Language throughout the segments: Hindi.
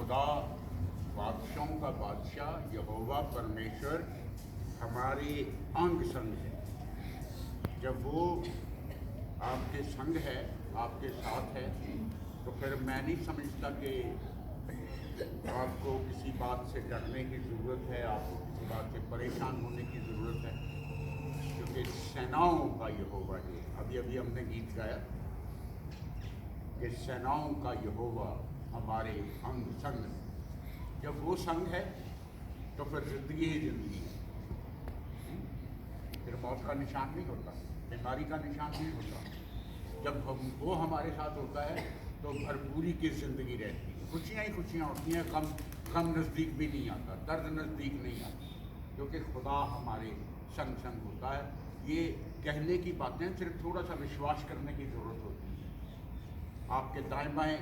खुदा बादशाहों का बादशाह यहोवा परमेश्वर हमारे अंग संग है। जब वो आपके संग है, आपके साथ है, तो फिर मैं नहीं समझता कि आपको किसी बात से डरने की ज़रूरत है, आपको किसी बात से परेशान होने की ज़रूरत है, क्योंकि सेनाओं का यहोवा है। अभी अभी हमने गीत गाया कि सेनाओं का यहोवा हमारे अंग संग है। जब वो संग है तो फिर ज़िंदगी ही ज़िंदगी है। फिर मौत का निशान नहीं होता, बीमारी का निशान नहीं होता। जब वो हमारे साथ होता है तो भरपूरी की ज़िंदगी रहती है, खुशियाँ ही खुशियाँ होती हैं, गम नज़दीक भी नहीं आता, दर्द नज़दीक नहीं आता, क्योंकि खुदा हमारे संग संग होता है। ये कहने की बातें सिर्फ थोड़ा सा विश्वास करने की ज़रूरत होती है। आपके दाएं बाएं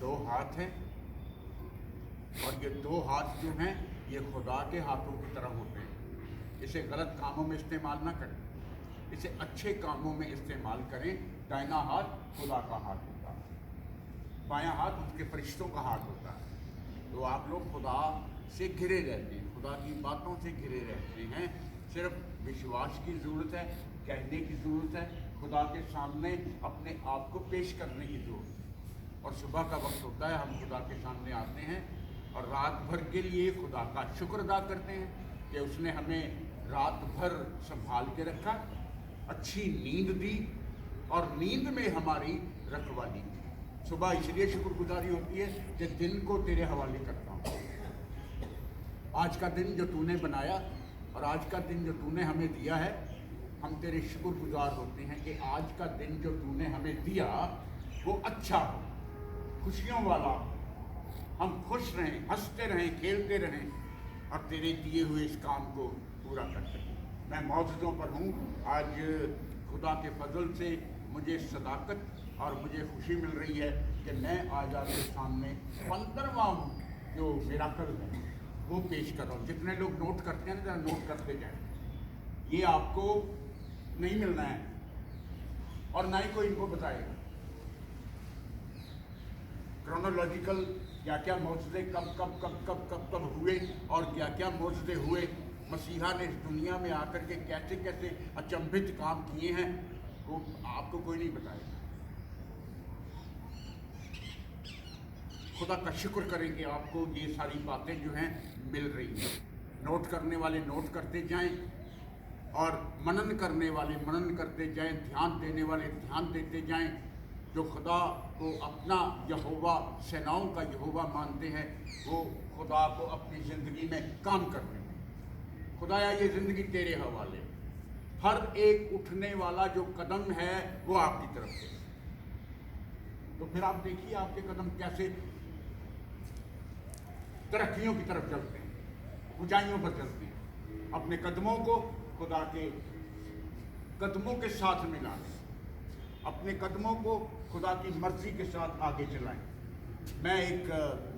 दो हाथ हैं और ये दो हाथ जो हैं ये खुदा के हाथों की तरह होते हैं। इसे गलत कामों में इस्तेमाल ना करें, इसे अच्छे कामों में इस्तेमाल करें। दाहिना हाथ खुदा का हाथ होता है, बायां हाथ उसके फरिश्तों का हाथ होता है। तो आप लोग खुदा से घिरे रहते हैं, खुदा की बातों से घिरे रहते हैं। सिर्फ विश्वास की ज़रूरत है, कहने की ज़रूरत है, खुदा के सामने अपने आप को पेश करने की ज़रूरत है। और सुबह का वक्त होता है, हम खुदा के सामने आते हैं और रात भर के लिए खुदा का शुक्र अदा करते हैं कि उसने हमें रात भर संभाल के रखा, अच्छी नींद दी और नींद में हमारी रखवाली की। सुबह इसलिए शुक्रगुजारी होती है कि दिन को तेरे हवाले करता हूँ। आज का दिन जो तूने बनाया और आज का दिन जो तूने हमें दिया है, हम तेरे शुक्रगुजार होते हैं कि आज का दिन जो तूने हमें दिया वो अच्छा हो, खुशियों वाला हो, हम खुश रहें, हंसते रहें, खेलते रहें और तेरे दिए हुए इस काम को पूरा कर सकें। मैं मौजूदों पर हूँ। आज खुदा के फजल से मुझे सदाकत और मुझे खुशी मिल रही है कि मैं आज आपके सामने 15वां जो मिराकल है वो पेश कर रहा हूँ। जितने लोग नोट करते हैं ना, जरा नोट करते जाएं। ये आपको नहीं मिलना है और ना ही कोई इनको बताएगा। क्रोनोलॉजिकल क्या क्या मौजूदे कब कब कब कब कब कब हुए और क्या क्या मौजूदे हुए, मसीहा ने इस दुनिया में आकर के कैसे कैसे अचंभित काम किए हैं, वो आपको कोई नहीं बताएगा। खुदा का शुक्र करें कि आपको ये सारी बातें जो हैं मिल रही हैं। नोट करने वाले नोट करते जाएं और मनन करने वाले मनन करते जाएं, ध्यान देने वाले ध्यान देते जाएं। जो खुदा को अपना यहोवा, सेनाओं का यहोवा मानते हैं, वो खुदा को अपनी ज़िंदगी में काम करने में, खुदाया ये ज़िंदगी तेरे हवाले, हर एक उठने वाला जो कदम है वो आपकी तरफ से। तो फिर आप देखिए आपके कदम कैसे तरक्कियों की तरफ चलते हैं, ऊंचाइयों पर चलते हैं। अपने कदमों को खुदा के कदमों के साथ मिलाएं, अपने कदमों को खुदा की मर्जी के साथ आगे चलाएं। मैं एक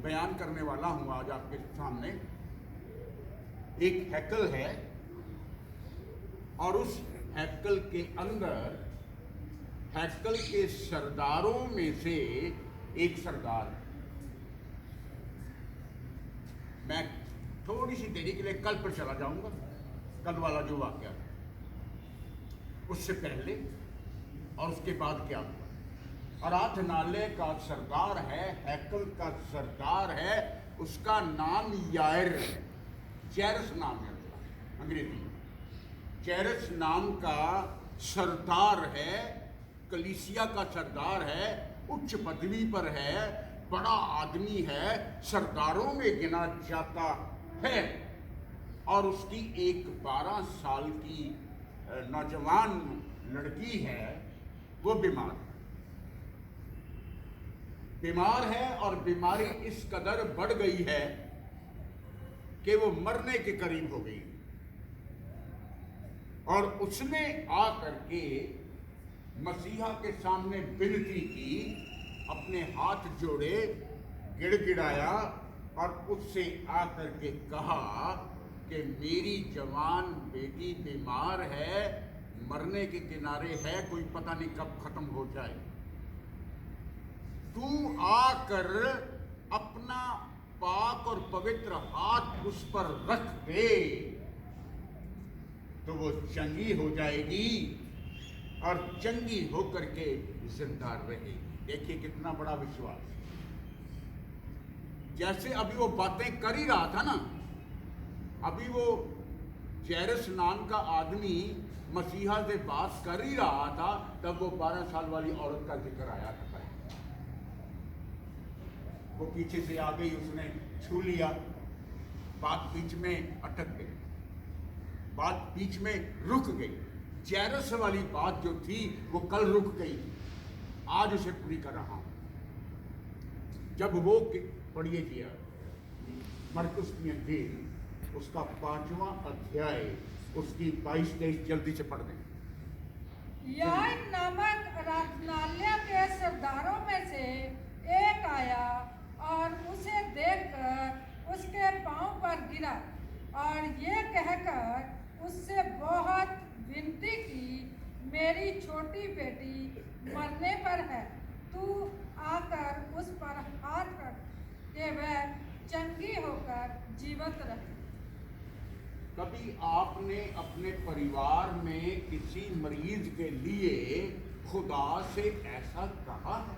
बयान करने वाला हूं आज आपके सामने। एक हैकल है और उस हैकल के अंदर हैकल के सरदारों में से एक सरदार है। मैं थोड़ी सी देरी के लिए कल पर चला जाऊंगा, कल वाला जो वाकया है, उससे पहले और उसके बाद क्या हुआ। आराधनालय का सरदार है, हैकल का सरदार है, उसका नाम यायर है, चैरस नाम है उसका अंग्रेजी में। चैरस नाम का सरदार है, कलीसिया का सरदार है, उच्च पदवी पर है, बड़ा आदमी है, सरदारों में गिना जाता है। और उसकी एक 12 साल की नौजवान लड़की है, वो बीमार है और बीमारी इस कदर बढ़ गई है कि वो मरने के करीब हो गई। और उसने आकर के मसीहा के सामने विनती की, अपने हाथ जोड़े, गिड़गिड़ाया और उससे आकर के कहा कि मेरी जवान बेटी बीमार है, मरने के किनारे है, कोई पता नहीं कब खत्म हो जाए। तू आकर अपना पाक और पवित्र हाथ उस पर रख दे तो वो चंगी हो जाएगी और चंगी होकर के जिंदा रहेगी। देखिए कितना बड़ा विश्वास। जैसे अभी वो बातें कर ही रहा था ना, अभी वो जैरस नाम का आदमी मसीहा से बात कर ही रहा था, तब वो 12 साल वाली औरत का जिक्र आया था। वो पीछे से आ गई, उसने छू लिया, बात बीच में अटक गई, बात बीच में रुक गई। जैरस वाली बात जो थी वो कल रुक गई, आज उसे पूरी कर रहा हूं। जब वो पढ़िए किया मरकुस की इंजील उसका 5वां अध्याय उसकी 22-23 जल्दी से पढ़ दें। याइन नामक आराधनालय के सरदारों में से एक आया और उसे देखकर उसके पांव पर गिरा और ये कहकर उससे बहुत विनती की, मेरी छोटी बेटी मरने पर है, तू आकर उस पर हाथ रख कि वह चंगी होकर जीवित रहे। कभी आपने अपने परिवार में किसी मरीज के लिए खुदा से ऐसा कहा है?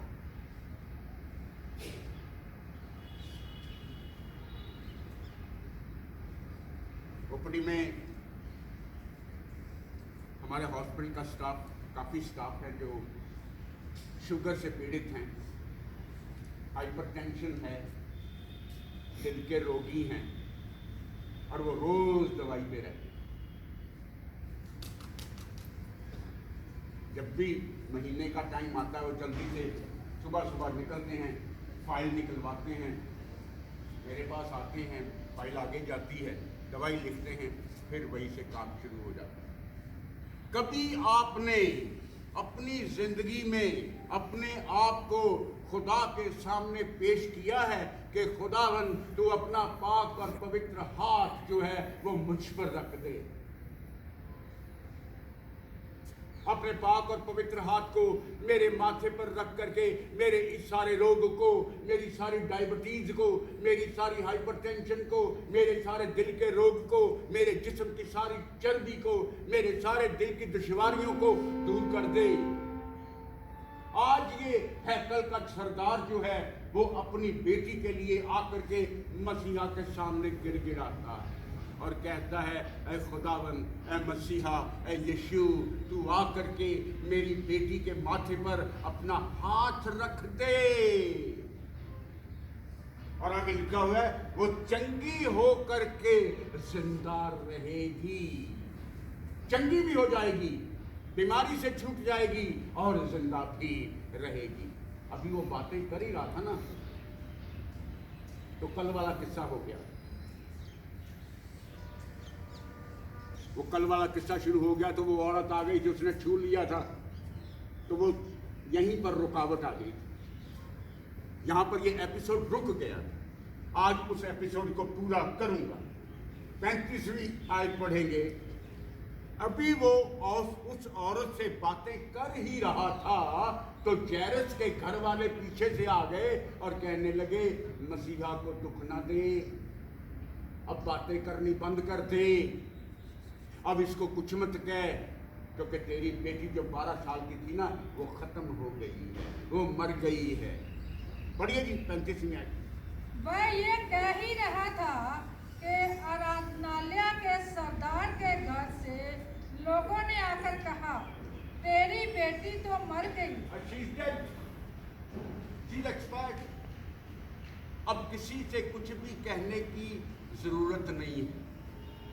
ओपीडी में हमारे हॉस्पिटल का स्टाफ, काफ़ी स्टाफ है जो शुगर से पीड़ित हैं, हाइपरटेंशन है, दिल के रोगी हैं और वो रोज दवाई पे रहते हैं। जब भी महीने का टाइम आता है वो जल्दी से सुबह सुबह निकलते हैं, फाइल निकलवाते हैं, मेरे पास आते हैं, फाइल आगे जाती है, दवाई लिखते हैं, फिर वहीं से काम शुरू हो जाता है। कभी आपने अपनी जिंदगी में अपने आप को खुदा के सामने पेश किया है कि खुदावन तू अपना पाक और पवित्र हाथ जो है वो मुझ पर रख दे? अपने पाक और पवित्र हाथ को मेरे माथे पर रख करके मेरे इस सारे रोग को, मेरी सारी डायबिटीज को, मेरी सारी हाइपरटेंशन को, मेरे सारे दिल के रोग को, मेरे जिस्म की सारी चर्बी को, मेरे सारे दिल की दुश्वारियों को दूर कर दे। आज ये हैकल का सरदार जो है वो अपनी बेटी के लिए आकर के मसीहा के सामने गिड़गिड़ाता है और कहता है, ऐ खुदावन, ऐ मसीहा, ऐ यीशु, तू आकर के मेरी बेटी के माथे पर अपना हाथ रख दे। और आगे लिखा हुआ है वो चंगी हो करके जिंदा रहेगी, चंगी भी हो जाएगी, बीमारी से छूट जाएगी और जिंदा भी रहेगी। अभी वो बातें कर ही रहा था ना, तो कल वाला किस्सा हो गया। वो कल वाला किस्सा शुरू हो गया तो वो औरत आ गई जो उसने छू लिया था, तो वो यहीं पर रुकावट आ गई। यहां पर ये एपिसोड रुक गया। आज उस एपिसोड को पूरा करूंगा। 35वीं आयत पढ़ेंगे। अभी वो उस औरत से बातें कर ही रहा था तो जैरस के घर वाले पीछे से आ गए और कहने लगे, मसीहा को दुख ना दे, अब बातें करनी बंद कर दे, अब इसको कुछ मत कह, क्योंकि तेरी बेटी जो 12 साल की थी ना वो खत्म हो गई है, वो मर गई है। पढ़िए जी 35वीं आयत। वह ये कह ही रहा था कि आराधनालय के सरदार के घर से लोगों ने आकर कहा, तेरी बेटी तो मर गई। अब किसी से कुछ भी कहने की जरूरत नहीं है,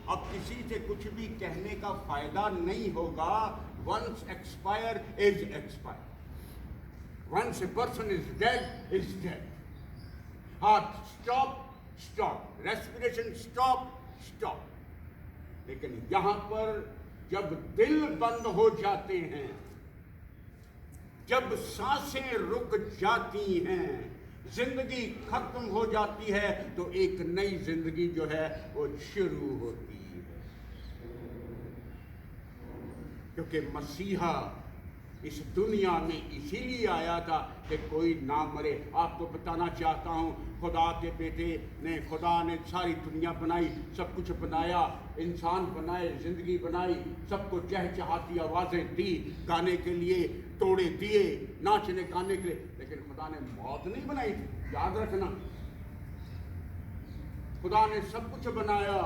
अब किसी से कुछ भी कहने का फायदा नहीं होगा। Once expire is expire, once a person is dead is dead. Heart stop stop, respiration stop stop. लेकिन यहां पर जब दिल बंद हो जाते हैं, जब सांसें रुक जाती हैं, जिंदगी खत्म हो जाती है, तो एक नई जिंदगी जो है वो शुरू होती है। क्योंकि मसीहा इस दुनिया में इसीलिए आया था कि कोई ना मरे। आपको बताना चाहता हूँ, खुदा के बेटे ने, खुदा ने सारी दुनिया बनाई, सब कुछ बनाया, इंसान बनाए, ज़िंदगी बनाई, सबको चहचहाती आवाज़ें दी, गाने के लिए तोड़े दिए, नाचने गाने के लिए, लेकिन खुदा ने मौत नहीं बनाई थी। याद रखना, खुदा ने सब कुछ बनाया,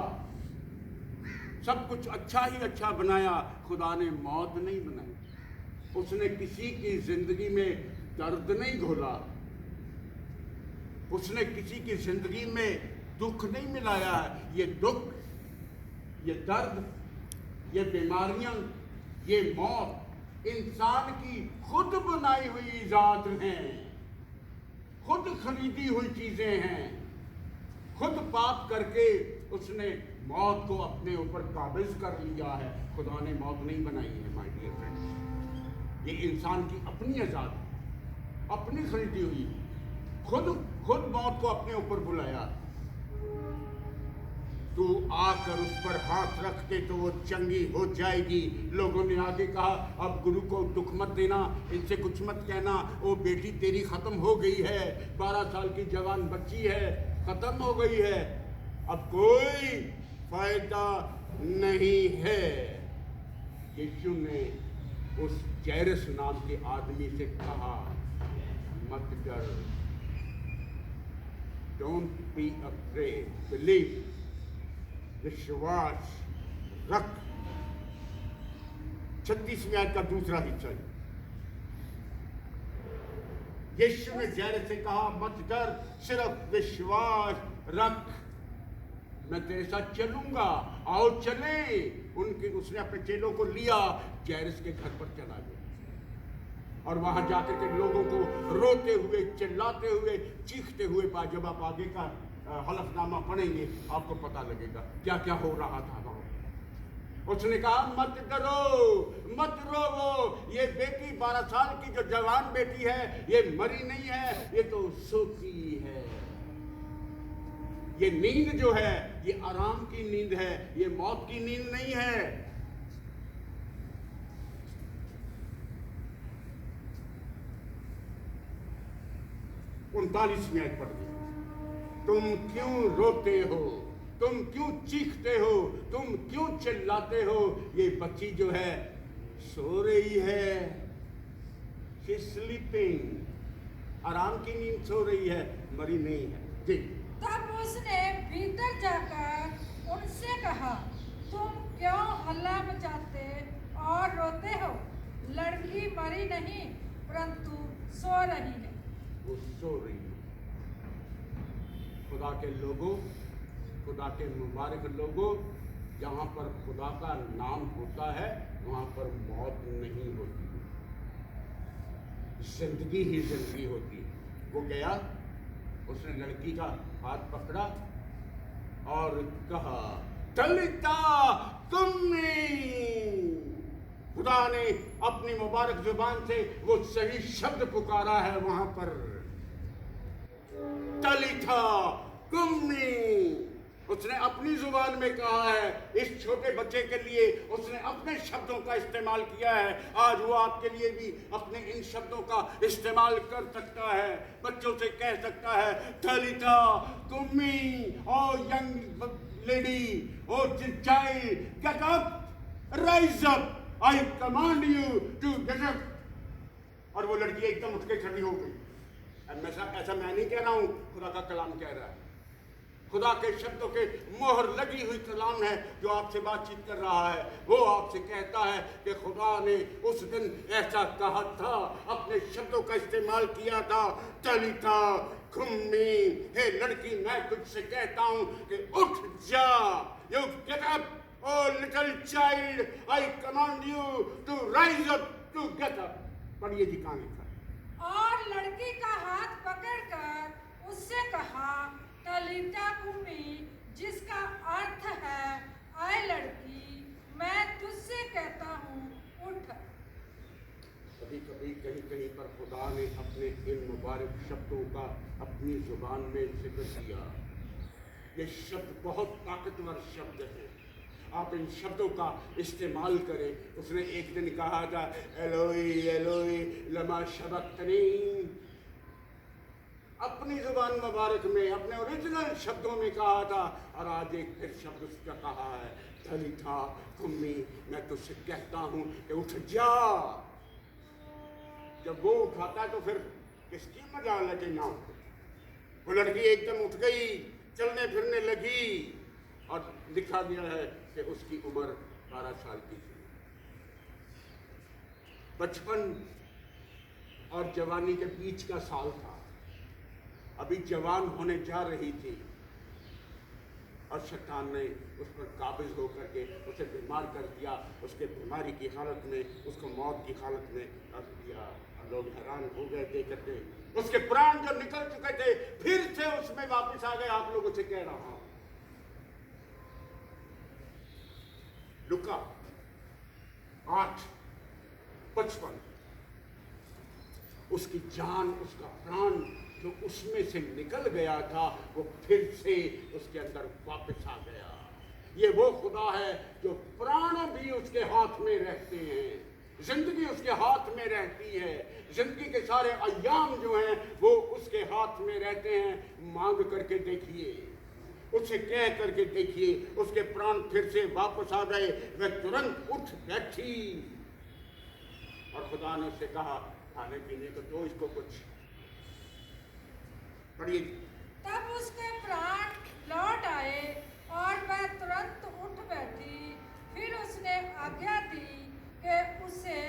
सब कुछ अच्छा ही अच्छा बनाया, खुदा ने मौत नहीं बनाई। उसने किसी की जिंदगी में दर्द नहीं घोला, उसने किसी की जिंदगी में दुख नहीं मिलाया है। ये दुख, ये दर्द, ये बीमारियां, ये मौत इंसान की खुद बनाई हुई इजाद हैं, खुद खरीदी हुई चीजें हैं। खुद पाप करके उसने मौत को अपने ऊपर काबिज कर लिया है। खुदा ने मौत नहीं बनाई है माय डियर फ्रेंड्स। ये इंसान की अपनी आजादी, अपनी खरीदी हुई, खुद मौत को अपने ऊपर बुलाया। तू आकर उस पर हाथ रख दे तो वो चंगी हो जाएगी। लोगों ने आगे कहा, अब गुरु को दुख मत देना, इनसे कुछ मत कहना, वो बेटी तेरी खत्म हो गई है, 12 साल की जवान बच्ची है, खत्म हो गई है, अब कोई फायदा नहीं है। यीशु ने उस जैरस नाम के आदमी से कहा, मत डर, डोंट बी अफ्रेड, बिलीव, विश्वास रख। 36वीं आयत का दूसरा हिस्सा। यीशु ने जैरस से कहा, मत डर, सिर्फ विश्वास रख, मैं तेरे साथ चलूंगा, आओ चले। उसने अपने चेलों को लिया, जैरस के घर पर चला गया और वहां जाकर के लोगों को रोते हुए, चिल्लाते हुए, चीखते हुए, जब आप आगे का हलफनामा पढ़ेंगे आपको पता लगेगा क्या क्या हो रहा था वहां। उसने कहा, मत डरो, मत रोवो, ये बेटी 12 साल की जो जवान बेटी है, ये मरी नहीं है, ये तो सोती है। ये नींद जो है, ये आराम की नींद है, ये मौत की नींद नहीं है। 39वीं आयत पढ़ दी। तुम क्यों रोते हो, तुम क्यों चीखते हो, तुम क्यों चिल्लाते हो? ये बच्ची जो है सो रही है, शी स्लीपिंग, आराम की नींद सो रही है, मरी नहीं है। जी। तब उसने भीतर जाकर उनसे कहा, तुम क्यों हल्ला मचाते और रोते हो? लड़की मरी नहीं परंतु सो रही है। वो सो रही है। खुदा के लोगों, खुदा के मुबारक लोगों, जहाँ पर खुदा का नाम होता है वहाँ पर मौत नहीं होती, जिंदगी ही जिंदगी होती है। वो गया, उसने लड़की का हाथ पकड़ा और कहा, तलिता कुम्मी। खुदा ने अपनी मुबारक जुबान से वो सही शब्द पुकारा है वहां पर, तलिता कुम्मी। उसने अपनी जुबान में कहा है, इस छोटे बच्चे के लिए उसने अपने शब्दों का इस्तेमाल किया है। आज वो आपके लिए भी अपने इन शब्दों का इस्तेमाल कर सकता है। बच्चों से कह सकता है, तलिता कुम्मी, O young lady, O child, get up, rise up, I command you to get up. और वो लड़की एकदम उठ के खड़ी हो गई। ऐसा मैं नहीं कह रहा हूं, खुदा का कलाम कह रहा है। खुदा के शब्दों के मोहर लगी हुई कलाम है जो आपसे बातचीत कर रहा है। वो आपसे कहता है कि खुदा ने उस दिन ऐसा कहा था, अपने शब्दों का इस्तेमाल किया था, तलिता कुम्मी, हे लड़की, मैं तुझसे कहता हूं कि उठ जा, you get up, oh little child, I command you to rise up, to get up. पढ़िए जी कहां लिखा है। और लड़की का हाथ पकड़कर उससे कहा, तलिता कुम्मी, जिसका अर्थ है, आए लड़की, मैं तुझसे कहता हूँ, उठ। कभी कभी कहीं कहीं पर खुदा ने अपने इन मुबारक शब्दों का अपनी जुबान में जिक्र किया। ये शब्द बहुत ताकतवर शब्द है आप इन शब्दों का इस्तेमाल करें। उसने एक दिन कहा था, एलोई एलोई लमा शबक्तनी, अपनी जुबान मुबारक में अपने ओरिजिनल शब्दों में कहा था, और आज एक फिर शब्द उसका कहा है, तलीथा कुम्मी, मैं तुझसे कहता हूं कि उठ जा। जब वो उठाता है तो फिर किसकी मजाल है कि ना उठे। वो लड़की एकदम उठ गई, चलने फिरने लगी, और लिखा गया है कि उसकी उम्र 12 साल की थी। बचपन और जवानी के बीच का साल था, अभी जवान होने जा रही थी, और शैतान ने उस पर काबिज होकर के उसे बीमार कर दिया। उसके बीमारी की हालत में, उसको मौत की हालत में रख दिया। और लोग हैरान हो गए देख करके। उसके प्राण जो निकल चुके थे फिर से उसमें वापस आ गए। आप लोगों से कह रहा हूं, लुका 8:55, उसकी जान, उसका प्राण जो उसमें से निकल गया था वो फिर से उसके अंदर वापस आ गया। ये वो खुदा है जो प्राण भी उसके हाथ में रहते हैं, जिंदगी उसके हाथ में रहती है, जिंदगी के सारे अय्याम जो हैं वो उसके हाथ में रहते हैं। मांग करके देखिए, उससे कह करके देखिए, उसके प्राण फिर से वापस आ गए। वह तुरंत उठ बैठी और खुदा ने उससे कहा, खाने पीने को दो इसको कुछ। पढ़िए। तब उसके प्राण लौट आए और वह तुरंत उठ बैठी। फिर उसने आज्ञा दी कि उसे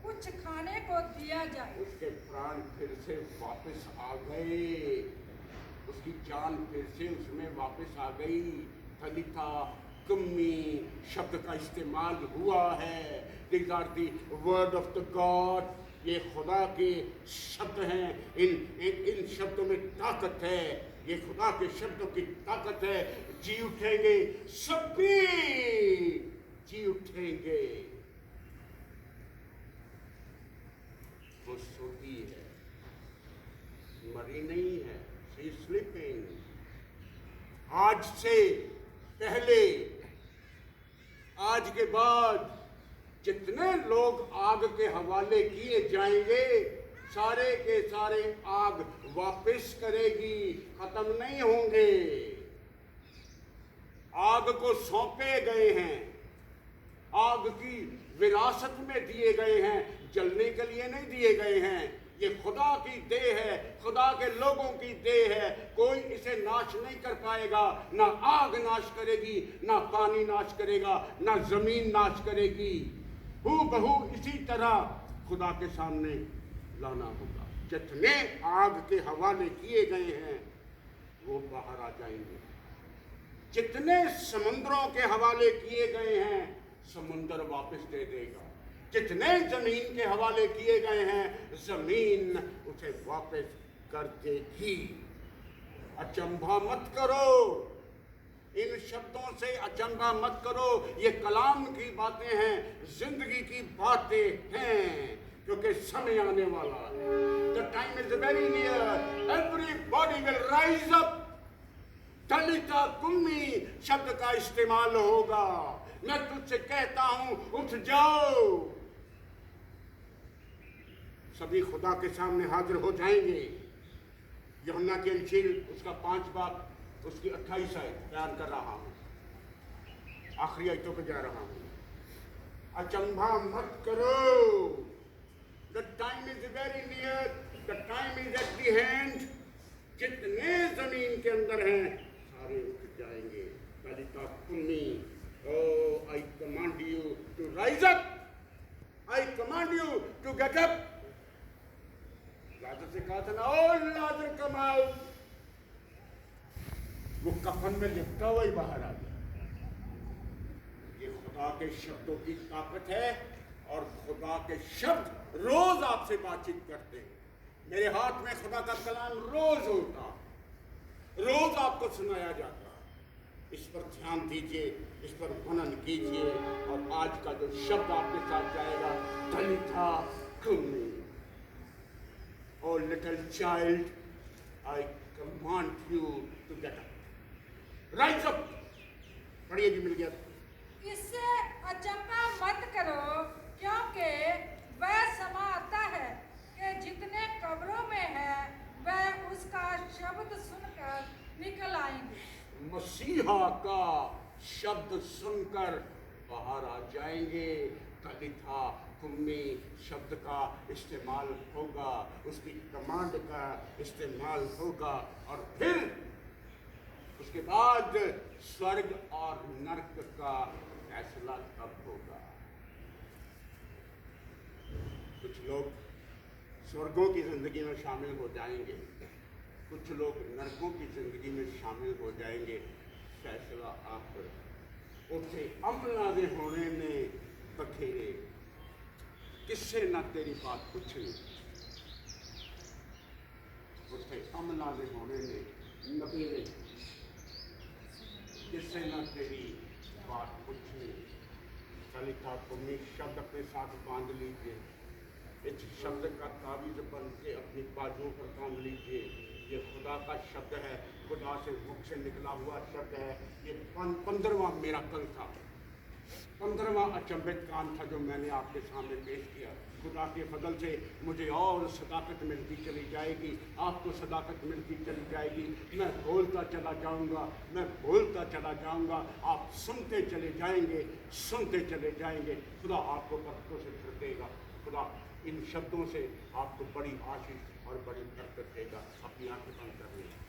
कुछ खाने को दिया जाए। उसके प्राण फिर से वापस आ गए, उसकी जान फिर से उसमें वापस आ गई। तलीथा कुम्मी शब्द का इस्तेमाल हुआ है। These are the word of the God। ये खुदा के शब्द हैं। इन शब्दों में ताकत है। ये खुदा के शब्दों की ताकत है। जी उठेंगे, सभी जी उठेंगे। वो सोती है, मरी नहीं है, शी स्लीपिंग। आज से पहले, आज के बाद जितने लोग आग के हवाले किए जाएंगे, सारे के सारे आग वापस करेगी, खत्म नहीं होंगे। आग को सौंपे गए हैं, आग की विरासत में दिए गए हैं, जलने के लिए नहीं दिए गए हैं। ये खुदा की देह है, खुदा के लोगों की देह है। कोई इसे नाश नहीं कर पाएगा। ना आग नाश करेगी, ना पानी नाश करेगा, ना जमीन नाश करेगी। हूबहू इसी तरह खुदा के सामने लाना होगा। जितने आग के हवाले किए गए हैं वो बाहर आ जाएंगे। जितने समुद्रों के हवाले किए गए हैं समुद्र वापस दे देगा। जितने जमीन के हवाले किए गए हैं जमीन उसे वापस कर देगी। अचंभा मत करो, इन शब्दों से अचंभा मत करो। ये कलाम की बातें हैं, जिंदगी की बातें हैं, क्योंकि समय आने वाला है। The time is very near. Everybody will rise up. तलीता Kummi शब्द का इस्तेमाल होगा। मैं तुझसे कहता हूं, उठ जाओ। सभी खुदा के सामने हाजिर हो जाएंगे। यूहन्ना की इंजील उसका 5 बाब उसकी 28 आयत बयान कर रहा हूं, आखिरी आयतों पे जा रहा हूं। अचंभा मत करो। The time is very near. The time is at the hand. जितने जमीन के अंदर हैं सारे उठ जाएंगे। तलीता Kummi, oh, I command you to rise up. I command you to get up. लाजर से कहा था ना, ओ लाजर कम आउट। वो कफन में लिपटा हुआ ही बाहर आ गया। ये खुदा के शब्दों की ताकत है, और खुदा के शब्द रोज आपसे बातचीत करते हैं। मेरे हाथ में खुदा का कलाम रोज होता, रोज आपको सुनाया जाता। इस पर ध्यान दीजिए, इस पर मनन कीजिए, और आज का जो शब्द आपके साथ जाएगा, तलीथा कुम्मी, O little child, I command you to get up, rise up. पढ़िए जी, मिल गया। उसका शब्द सुनकर निकल आएंगे। मसीहा का शब्द सुनकर बाहर आ जाएंगे। तलिथा कुम्मी शब्द का इस्तेमाल होगा, उसकी कमांड का इस्तेमाल होगा, और फिर उसके बाद स्वर्ग और नरक का फैसला तब होगा। कुछ लोग स्वर्गों की जिंदगी में शामिल हो जाएंगे, कुछ लोग नरकों की जिंदगी में शामिल हो जाएंगे। फैसला आखिर उठे अमलादे होने ने बखेरे, किससे न तेरी बात पूछी। उठे अमलादे होने ने नबेरे, किससे न तेरी बात पूछी। तलिथा कुम्मी शब्द अपने साथ बांध लीजिए, इस शब्द का ताबीज बन के अपनी बाजुओं पर बांध लीजिए। ये खुदा का शब्द है, खुदा से मुख से निकला हुआ शब्द है। ये 15वां मेरा कल था, 15वां अचंभित काम था जो मैंने आपके सामने पेश किया। खुदा के फजल से मुझे और सदाकत मिलती चली जाएगी, आपको सदाकत मिलती चली जाएगी। मैं बोलता चला जाऊंगा, मैं बोलता चला जाऊंगा, आप सुनते चले जाएंगे, सुनते चले जाएंगे। खुदा आपको बरकतों से भर देगा। खुदा इन शब्दों से आपको बड़ी आशीष और बड़ी बरकत देगा। अपनी आंखें बंद कर लें।